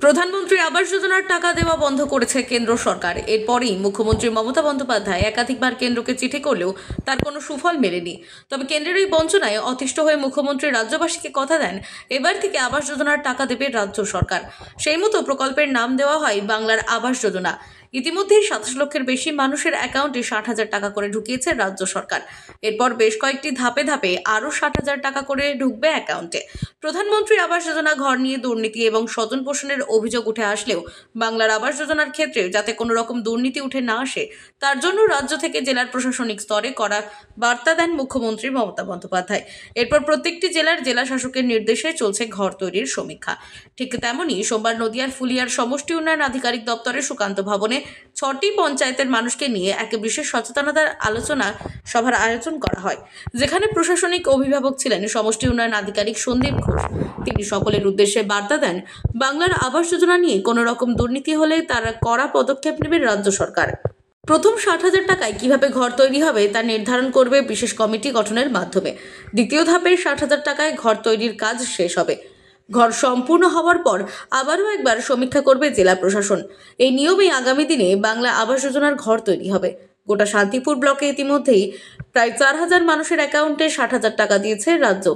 প্রধানমন্ত্রী আবাস যোজনার টাকা দেওয়া বন্ধ করেছে কেন্দ্র সরকার। এরপরই মুখ্যমন্ত্রী মমতা বন্দ্যোপাধ্যায় একাধিকবার কেন্দ্রকে চিঠি করলেও তার কোনো সুফল মেলেনি। তবে কেন্দ্রের এই বঞ্চনায় অতিষ্ঠ হয়ে মুখ্যমন্ত্রী রাজ্যবাসীকে কথা দেন এবার থেকে আবাস যোজনার টাকা দেবে রাজ্য সরকার। সেই মতো প্রকল্পের নাম দেওয়া হয় বাংলার আবাস যোজনা। ইতিমধ্যেই 27 লক্ষের বেশি মানুষের অ্যাকাউন্টে 60,000 টাকা করে ঢুকিয়েছে রাজ্য সরকার। এরপর বেশ কয়েকটি ধাপে ধাপে আরও 60,000 টাকা করে ঢুকবে অ্যাকাউন্টে। প্রধানমন্ত্রী আবাস যোজনা ঘর নিয়ে দুর্নীতি এবং স্বজন পোষণের অভিযোগ উঠে আসলেও বাংলার আবাস যোজনার ক্ষেত্রে যাতে কোনো রকম দুর্নীতি উঠে না আসে তার জন্য রাজ্য থেকে জেলার প্রশাসনিক স্তরে করা বার্তা দেন মুখ্যমন্ত্রী মমতা বন্দ্যোপাধ্যায়। এরপর প্রত্যেকটি জেলার জেলা শাসকের নির্দেশে চলছে ঘর তৈরির সমীক্ষা। ঠিক তেমনই সোমবার নদিয়ার ফুলিয়ার সমষ্টি উন্নয়ন আধিকারিক দপ্তরে সুকান্ত ভবনে 6টি পঞ্চায়েতের মানুষকে নিয়ে এক বিশেষ সচেতনতার আলোচনা সভার আয়োজন করা হয়, যেখানে প্রশাসনিক অভিভাবক ছিলেন সমষ্টি উন্নয়ন আধিকারিক সন্দীপ ঘোষ। তিনি সকলের উদ্দেশ্যে বার্তা দেন বাংলার আবাস যোজনা নিয়ে কোনো রকম দুর্নীতি হলে তারা কড়া পদক্ষেপ নেবে রাজ্য সরকার। প্রথম 60,000 টাকায় কিভাবে ঘর তৈরি হবে তা নির্ধারণ করবে বিশেষ কমিটি গঠনের মাধ্যমে। দ্বিতীয় ধাপে 60,000 টাকায় ঘর তৈরির কাজ শেষ হবে। ঘর সম্পূর্ণ হওয়ার পর আবারও একবার সমীক্ষা করবে জেলা প্রশাসন। এই নিয়মেই আগামী দিনে বাংলা আবাস যোজনার ঘর তৈরি হবে। গোটা শান্তিপুর ব্লকে ইতিমধ্যেই প্রায় 4,000 মানুষের অ্যাকাউন্টে 60,000 টাকা দিয়েছে রাজ্য।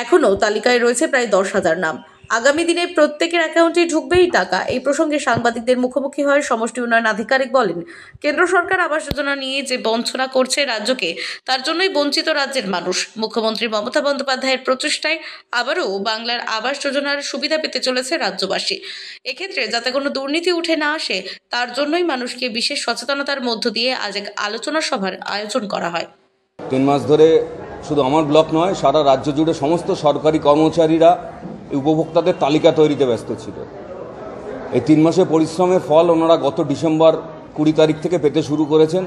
এখনও তালিকায় রয়েছে প্রায় 10,000 নাম। আগামী দিনে প্রত্যেকের অ্যাকাউন্টে ঢুকবেই টাকা। এই প্রসঙ্গে সাংবাদিকদের মুখোমুখি হয়ে সমষ্টি উন্নয়ন আধিকারিক বলেন, কেন্দ্র সরকার আবাস যোজনা নিয়ে যে বঞ্চনা করছে রাজ্যকে, তার জন্যই বঞ্চিত রাজ্যের মানুষ। মুখ্যমন্ত্রী মমতা বন্দ্যোপাধ্যায়ের প্রচেষ্টায় আবারও বাংলার আবাস যোজনার সুবিধা পেতে চলেছে রাজ্যবাসী। এক্ষেত্রে যাতে কোনো দুর্নীতি উঠে না আসে তার জন্যই মানুষকে বিশেষ সচেতনতার মধ্য দিয়ে আজ এক আলোচনা সভার আয়োজন করা হয়। 3 মাস ধরে শুধু আমার ব্লক নয়, সারা রাজ্য জুড়ে সমস্ত সরকারি কর্মচারীরা উপভোক্তাদের তালিকা তৈরিতে ব্যস্ত ছিল। এই 3 মাসের পরিশ্রমের ফল ওনারা গত ডিসেম্বর 20 তারিখ থেকে পেতে শুরু করেছেন।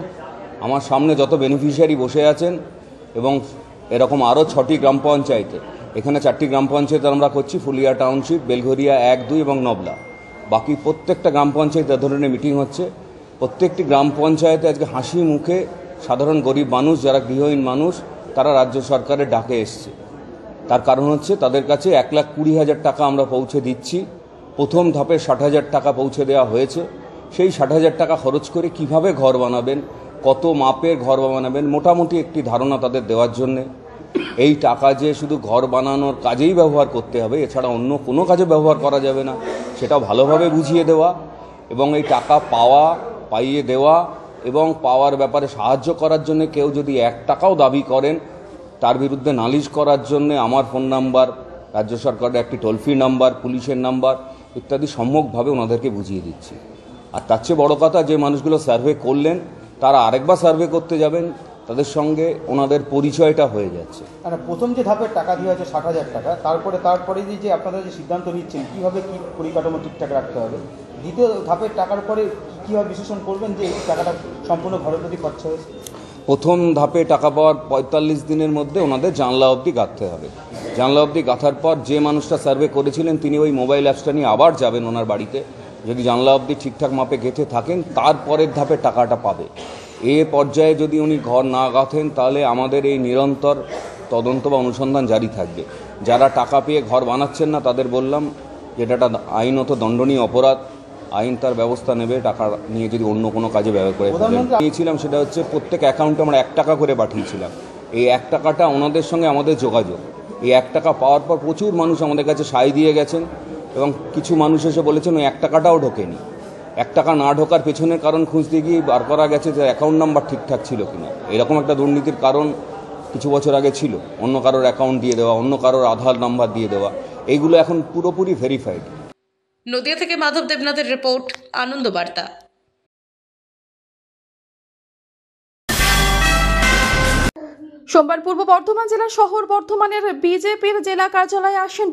আমার সামনে যত বেনিফিশিয়ারি বসে আছেন এবং এরকম আরও 6টি গ্রাম পঞ্চায়েতে, এখানে 4টি গ্রাম পঞ্চায়েত আমরা করছি, ফুলিয়া টাউনশিপ, বেলঘরিয়া 1, 2 এবং নবলা। বাকি প্রত্যেকটা গ্রাম পঞ্চায়েতে ধরনের মিটিং হচ্ছে। প্রত্যেকটি গ্রাম পঞ্চায়েতে আজকে হাসি মুখে সাধারণ গরিব মানুষ, যারা গৃহহীন মানুষ, তারা রাজ্য সরকারের ডাকে এসছে। তার কারণ হচ্ছে তাদের কাছে 1,20,000 টাকা আমরা পৌঁছে দিচ্ছি। প্রথম ধাপে 60,000 টাকা পৌঁছে দেওয়া হয়েছে। সেই 60,000 টাকা খরচ করে কিভাবে ঘর বানাবেন, কত মাপের ঘর বানাবেন, মোটামুটি একটি ধারণা তাদের দেওয়ার জন্যে। এই টাকা যে শুধু ঘর বানানোর কাজেই ব্যবহার করতে হবে, এছাড়া অন্য কোনো কাজে ব্যবহার করা যাবে না, সেটাও ভালোভাবে বুঝিয়ে দেওয়া এবং এই টাকা পাইয়ে দেওয়া এবং পাওয়ার ব্যাপারে সাহায্য করার জন্য কেউ যদি 1 টাকাও দাবি করেন তার বিরুদ্ধে নালিশ করার জন্য আমার ফোন নাম্বার, রাজ্য সরকারের একটি টোল ফ্রি নাম্বার, পুলিশের নাম্বার ইত্যাদি সম্যকভাবে ওনাদেরকে বুঝিয়ে দিচ্ছি। আর তার চেয়ে বড় কথা, যে মানুষগুলো সার্ভে করলেন তারা আরেকবার সার্ভে করতে যাবেন, তাদের সঙ্গে ওনাদের পরিচয়টা হয়ে যাচ্ছে। আর প্রথম যে ধাপের টাকা দেওয়া হয়েছে 60,000 টাকা, তারপরে যে আপনারা যে সিদ্ধান্ত নিচ্ছেন কীভাবে কী পরিকাঠামো ঠিকঠাক রাখতে হবে, দ্বিতীয় ধাপের টাকার পরে কীভাবে বিশ্লেষণ করবেন যে এই টাকাটা সম্পূর্ণ ঘরের প্রতি খরচা হয়েছে? প্রথম ধাপে টাকা পাওয়ার 45 দিনের মধ্যে ওনাদের জানলা অবধি গাঁথতে হবে। জানলা অবধি গাঁথার পর যে মানুষটা সার্ভে করেছিলেন তিনি ওই মোবাইল অ্যাপসটা নিয়ে আবার যাবেন ওনার বাড়িতে। যদি জানলা অবধি ঠিকঠাক মাপে গেঁথে থাকেন তারপরের ধাপে টাকাটা পাবে। এ পর্যায়ে যদি উনি ঘর না গাঁথেন তাহলে আমাদের এই নিরন্তর তদন্ত বা অনুসন্ধান জারি থাকবে। যারা টাকা পেয়ে ঘর বানাচ্ছেন না তাদের বললাম যেটা আইনত দণ্ডনীয় অপরাধ, আইন তার ব্যবস্থা নেবে। টাকা নিয়ে যদি অন্য কোনো কাজে ব্যবহার করে নিয়েছিলাম, সেটা হচ্ছে প্রত্যেক অ্যাকাউন্টে আমরা 1 টাকা করে পাঠিয়েছিলাম। এই 1 টাকাটা ওনাদের সঙ্গে আমাদের যোগাযোগ। এই 1 টাকা পাওয়ার পর প্রচুর মানুষ আমাদের কাছে সায় দিয়ে গেছেন এবং কিছু মানুষ এসে বলেছেন ওই 1 টাকাটাও ঢোকেনি। 1 টাকা না ঢোকার পেছনের কারণ খুঁজতে গিয়ে বার করা গেছে যে অ্যাকাউন্ট নাম্বার ঠিকঠাক ছিল কিনা। এরকম একটা দুর্নীতির কারণ কিছু বছর আগে ছিল, অন্য কারোর অ্যাকাউন্ট দিয়ে দেওয়া, অন্য কারোর আধার নাম্বার দিয়ে দেওয়া, এইগুলো এখন পুরোপুরি ভেরিফাইড। নদিয়া থেকে মাধব দেবনাথের রিপোর্ট, আনন্দ বার্তা। সোমবার পূর্ব বর্ধমান জেলার শহর বর্ধমানের বিজেপির জেলা কার্যালয়ে আসেন